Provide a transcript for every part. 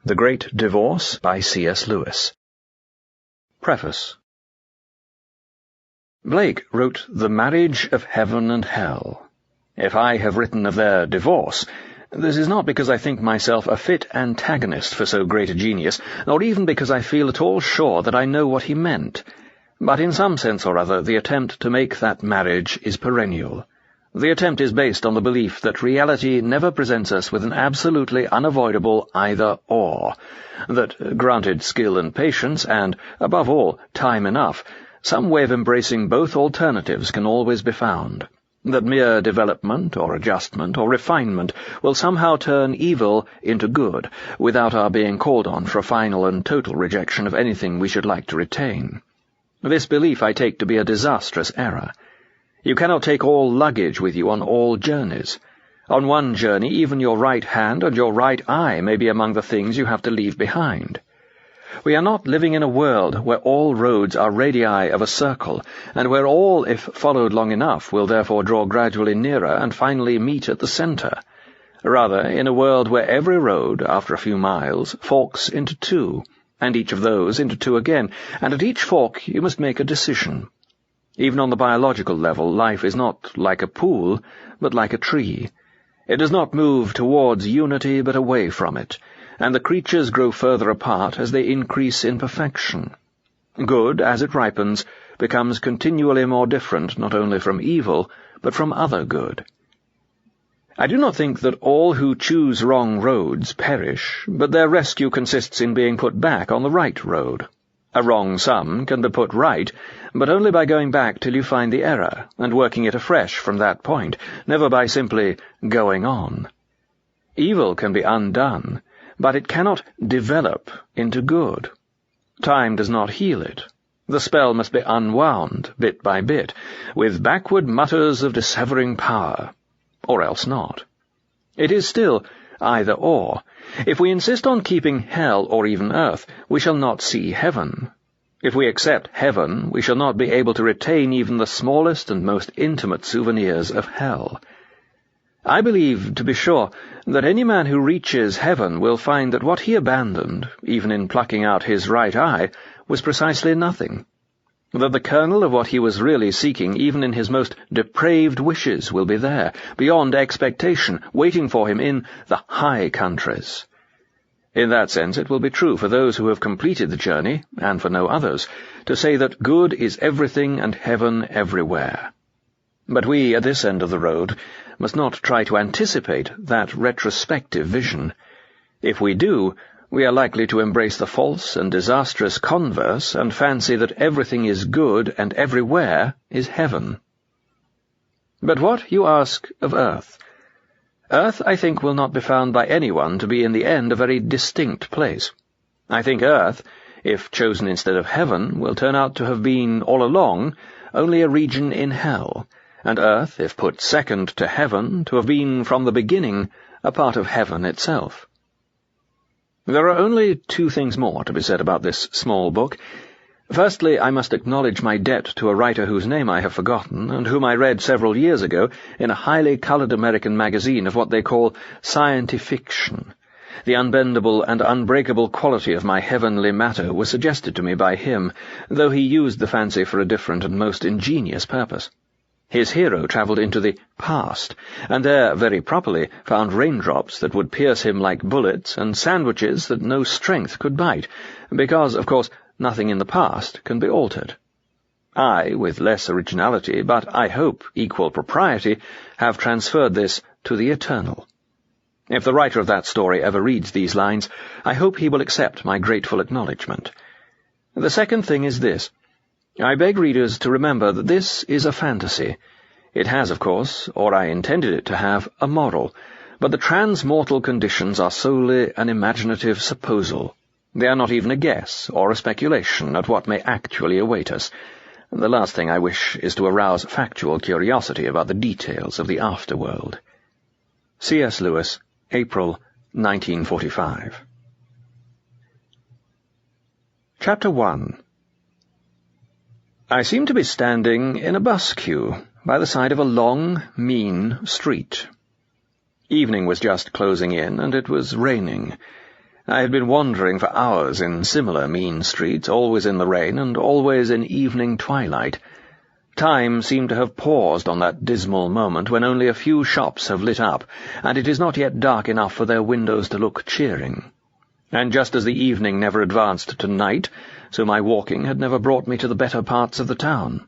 The Great Divorce by C.S. Lewis. Preface. Blake wrote The Marriage of Heaven and Hell. If I have written of their divorce, this is not because I think myself a fit antagonist for so great a genius, nor even because I feel at all sure that I know what he meant. But in some sense or other the attempt to make that marriage is perennial. The attempt is based on the belief that reality never presents us with an absolutely unavoidable either-or, that, granted skill and patience, and, above all, time enough, some way of embracing both alternatives can always be found, that mere development or adjustment or refinement will somehow turn evil into good, without our being called on for a final and total rejection of anything we should like to retain. This belief I take to be a disastrous error. You cannot take all luggage with you on all journeys. On one journey, even your right hand and your right eye may be among the things you have to leave behind. We are not living in a world where all roads are radii of a circle, and where all, if followed long enough, will therefore draw gradually nearer and finally meet at the centre. Rather, in a world where every road, after a few miles, forks into two, and each of those into two again, and at each fork you must make a decision. Even on the biological level, life is not like a pool, but like a tree. It does not move towards unity, but away from it, and the creatures grow further apart as they increase in perfection. Good, as it ripens, becomes continually more different not only from evil, but from other good. I do not think that all who choose wrong roads perish, but their rescue consists in being put back on the right road. A wrong sum can be put right, but only by going back till you find the error, and working it afresh from that point, never by simply going on. Evil can be undone, but it cannot develop into good. Time does not heal it. The spell must be unwound, bit by bit, with backward mutters of dissevering power, or else not. It is still either-or. If we insist on keeping hell or even earth, we shall not see heaven. If we accept heaven, we shall not be able to retain even the smallest and most intimate souvenirs of hell. I believe, to be sure, that any man who reaches heaven will find that what he abandoned, even in plucking out his right eye, was precisely nothing. That the kernel of what he was really seeking, even in his most depraved wishes, will be there, beyond expectation, waiting for him in the high countries. In that sense it will be true for those who have completed the journey, and for no others, to say that good is everything and heaven everywhere. But we, at this end of the road, must not try to anticipate that retrospective vision. If we do, we are likely to embrace the false and disastrous converse and fancy that everything is good and everywhere is heaven. But what, you ask, of earth? Earth, I think, will not be found by anyone to be in the end a very distinct place. I think earth, if chosen instead of heaven, will turn out to have been, all along, only a region in hell, and earth, if put second to heaven, to have been, from the beginning, a part of heaven itself. There are only two things more to be said about this small book. Firstly, I must acknowledge my debt to a writer whose name I have forgotten, and whom I read several years ago in a highly coloured American magazine of what they call scientifiction. The unbendable and unbreakable quality of my heavenly matter was suggested to me by him, though he used the fancy for a different and most ingenious purpose. His hero travelled into the past, and there, very properly, found raindrops that would pierce him like bullets, and sandwiches that no strength could bite, because, of course, nothing in the past can be altered. I, with less originality, but, I hope, equal propriety, have transferred this to the eternal. If the writer of that story ever reads these lines, I hope he will accept my grateful acknowledgment. The second thing is this. I beg readers to remember that this is a fantasy. It has, of course, or I intended it to have, a moral, but the transmortal conditions are solely an imaginative supposal. They are not even a guess or a speculation at what may actually await us. The last thing I wish is to arouse factual curiosity about the details of the afterworld. C.S. Lewis, April 1945. Chapter 1. I seem to be standing in a bus queue by the side of a long, mean street. Evening was just closing in, and it was raining. I had been wandering for hours in similar mean streets, always in the rain and always in evening twilight. Time seemed to have paused on that dismal moment when only a few shops have lit up, and it is not yet dark enough for their windows to look cheering. And just as the evening never advanced to night, so my walking had never brought me to the better parts of the town.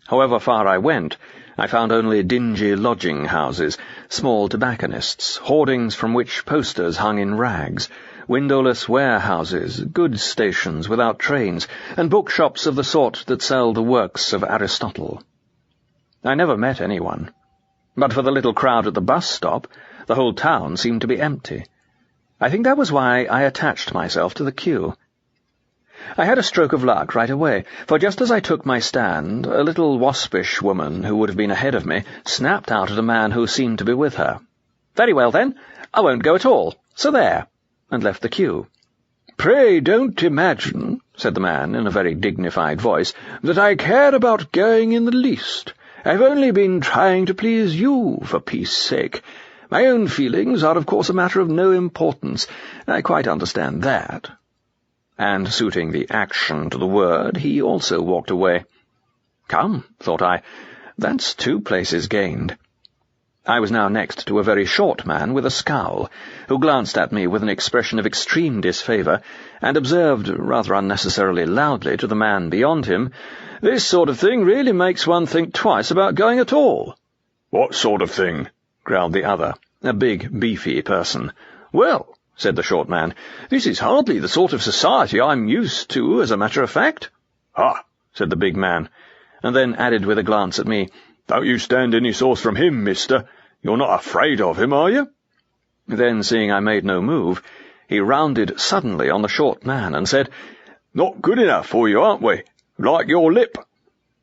However far I went, I found only dingy lodging-houses, small tobacconists, hoardings from which posters hung in rags, windowless warehouses, goods stations without trains, and bookshops of the sort that sell the works of Aristotle. I never met anyone. But for the little crowd at the bus stop, the whole town seemed to be empty. I think that was why I attached myself to the queue. I had a stroke of luck right away, for just as I took my stand, a little waspish woman who would have been ahead of me snapped out at a man who seemed to be with her. "Very well, then, I won't go at all, so there," and left the queue. "Pray don't imagine," said the man in a very dignified voice, "that I care about going in the least. I've only been trying to please you, for peace sake. My own feelings are, of course, a matter of no importance. I quite understand that." And, suiting the action to the word, he also walked away. Come, thought I, that's 2 places gained. I was now next to a very short man with a scowl, who glanced at me with an expression of extreme disfavour, and observed, rather unnecessarily loudly, to the man beyond him, "This sort of thing really makes one think twice about going at all." "What sort of thing?" growled the other, a big, beefy person. "Well," said the short man, "this is hardly the sort of society I'm used to, as a matter of fact." "Ha!" said the big man, and then added with a glance at me, "Don't you stand any sauce from him, mister. You're not afraid of him, are you?" Then, seeing I made no move, he rounded suddenly on the short man and said, "Not good enough for you, aren't we? Like your lip."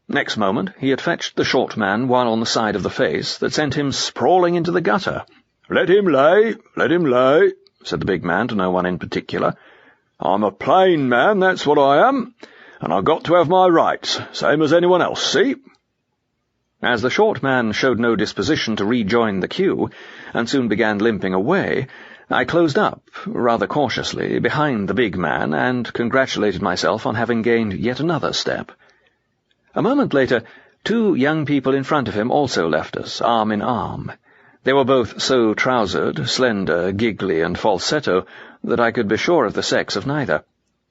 Next moment he had fetched the short man one on the side of the face that sent him sprawling into the gutter. Let him lay, said the big man to no one in particular. "I'm a plain man, that's what I am, and I've got to have my rights, same as anyone else, see?" As the short man showed no disposition to rejoin the queue, and soon began limping away, I closed up, rather cautiously, behind the big man, and congratulated myself on having gained yet another step. A moment later, 2 young people in front of him also left us, arm in arm. They were both so trousered, slender, giggly, and falsetto that I could be sure of the sex of neither.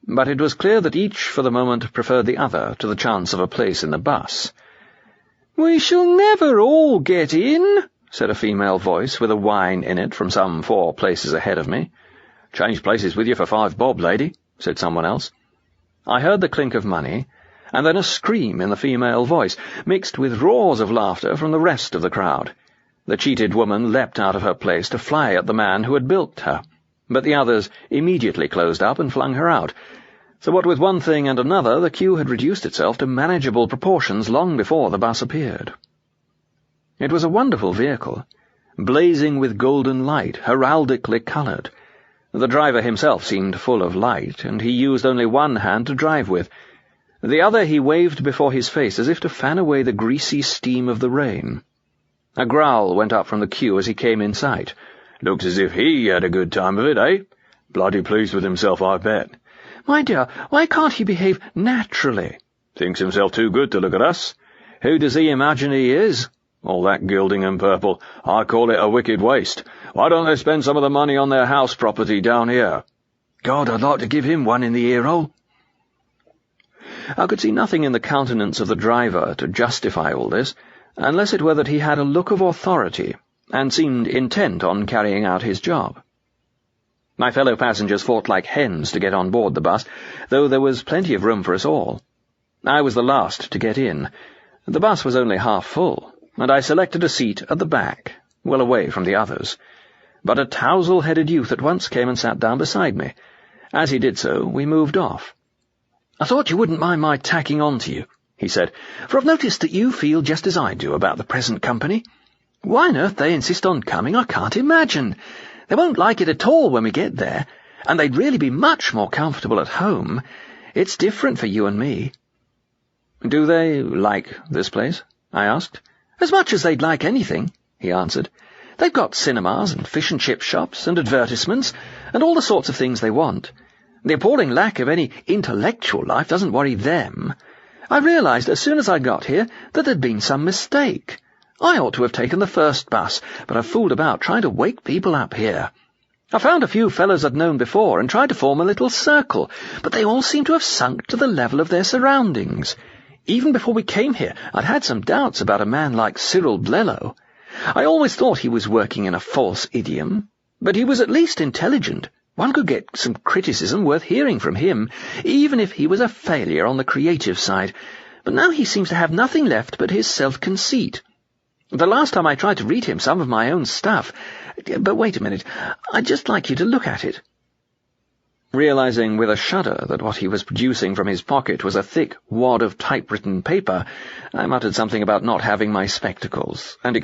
But it was clear that each, for the moment, preferred the other to the chance of a place in the bus. "We shall never all get in," said a female voice with a whine in it from some 4 places ahead of me. "Change places with you for 5 bob, lady," said someone else. I heard the clink of money, and then a scream in the female voice, mixed with roars of laughter from the rest of the crowd. The cheated woman leapt out of her place to fly at the man who had bilked her, but the others immediately closed up and flung her out. So what with one thing and another, the queue had reduced itself to manageable proportions long before the bus appeared. It was a wonderful vehicle, blazing with golden light, heraldically coloured. The driver himself seemed full of light, and he used only one hand to drive with. The other he waved before his face as if to fan away the greasy steam of the rain. A growl went up from the queue as he came in sight. "Looks as if he had a good time of it, eh? Bloody pleased with himself, I bet." "My dear, why can't he behave naturally?" "Thinks himself too good to look at us. Who does he imagine he is? All that gilding and purple, I call it a wicked waste. Why don't they spend some of the money on their house property down here? God, I'd like to give him one in the ear-hole." I could see nothing in the countenance of the driver to justify all this, unless it were that he had a look of authority, and seemed intent on carrying out his job. My fellow passengers fought like hens to get on board the bus, though there was plenty of room for us all. I was the last to get in. The bus was only half full, and I selected a seat at the back, well away from the others. But a tousle-headed youth at once came and sat down beside me. As he did so, we moved off. "I thought you wouldn't mind my tacking on to you," he said, "for I've noticed that you feel just as I do about the present company. Why on earth they insist on coming, I can't imagine. They won't like it at all when we get there, and they'd really be much more comfortable at home. It's different for you and me." "Do they like this place?" I asked. "As much as they'd like anything," he answered. "They've got cinemas and fish and chip shops and advertisements, and all the sorts of things they want. The appalling lack of any intellectual life doesn't worry them. I realized as soon as I got here that there'd been some mistake. I ought to have taken the first bus, but I've fooled about trying to wake people up here. I found a few fellows I'd known before and tried to form a little circle, but they all seem to have sunk to the level of their surroundings. Even before we came here, I'd had some doubts about a man like Cyril Blellow. I always thought he was working in a false idiom, but he was at least intelligent. One could get some criticism worth hearing from him, even if he was a failure on the creative side. But now he seems to have nothing left but his self-conceit. The last time I tried to read him some of my own stuff— but wait a minute, I'd just like you to look at it. Realizing with a shudder that what he was producing from his pocket was a thick wad of typewritten paper, I muttered something about not having my spectacles, and